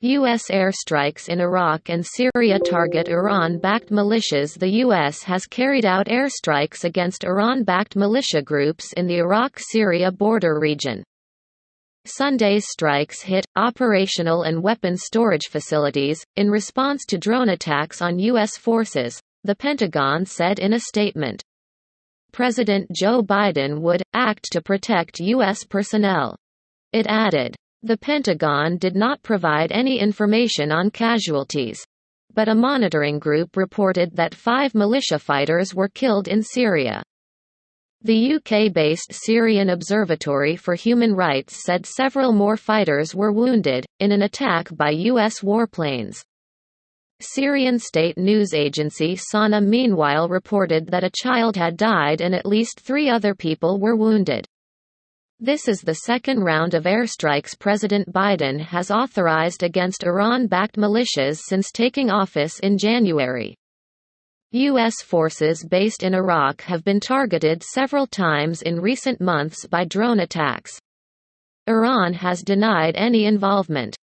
U.S. airstrikes in Iraq and Syria target Iran-backed militias. The U.S. has carried out airstrikes against Iran-backed militia groups in the Iraq-Syria border region. Sunday's strikes hit operational and weapons storage facilities, in response to drone attacks on U.S. forces, the Pentagon said in a statement. President Joe Biden would act to protect U.S. personnel. It added. The Pentagon did not provide any information on casualties. But a monitoring group reported that 5 militia fighters were killed in Syria. The UK-based Syrian Observatory for Human Rights said several more fighters were wounded, in an attack by U.S. warplanes. Syrian state news agency SANA meanwhile reported that a child had died and at least 3 other people were wounded. This is the second round of airstrikes President Biden has authorized against Iran-backed militias since taking office in January. U.S. forces based in Iraq have been targeted several times in recent months by drone attacks. Iran has denied any involvement.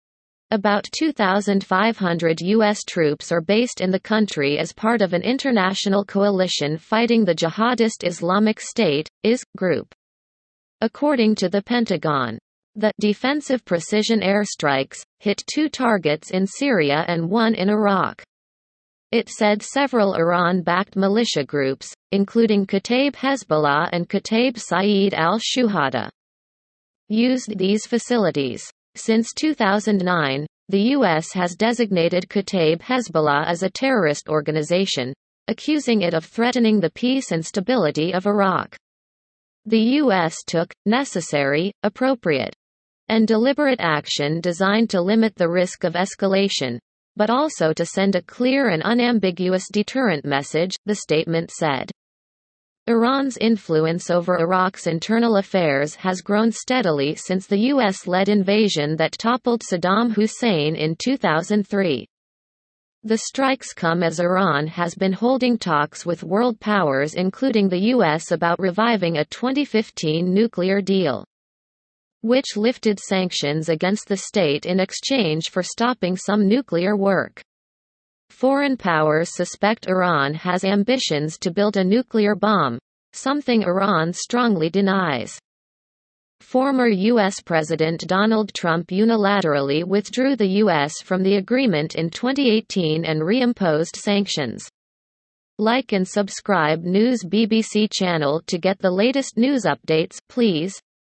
About 2,500 U.S. troops are based in the country as part of an international coalition fighting the jihadist Islamic State (IS) group. According to the Pentagon, the defensive precision airstrikes hit 2 targets in Syria and 1 in Iraq. It said several Iran-backed militia groups, including Kataib Hezbollah and Kataib Saeed al-Shuhada, used these facilities. Since 2009, the U.S. has designated Kataib Hezbollah as a terrorist organization, accusing it of threatening the peace and stability of Iraq. The U.S. took necessary, appropriate, and deliberate action designed to limit the risk of escalation, but also to send a clear and unambiguous deterrent message, the statement said. Iran's influence over Iraq's internal affairs has grown steadily since the U.S.-led invasion that toppled Saddam Hussein in 2003. The strikes come as Iran has been holding talks with world powers including the U.S. about reviving a 2015 nuclear deal, which lifted sanctions against the state in exchange for stopping some nuclear work. Foreign powers suspect Iran has ambitions to build a nuclear bomb, something Iran strongly denies. Former U.S. President Donald Trump unilaterally withdrew the U.S. from the agreement in 2018 and reimposed sanctions. Like and subscribe News BBC channel to get the latest news updates, please.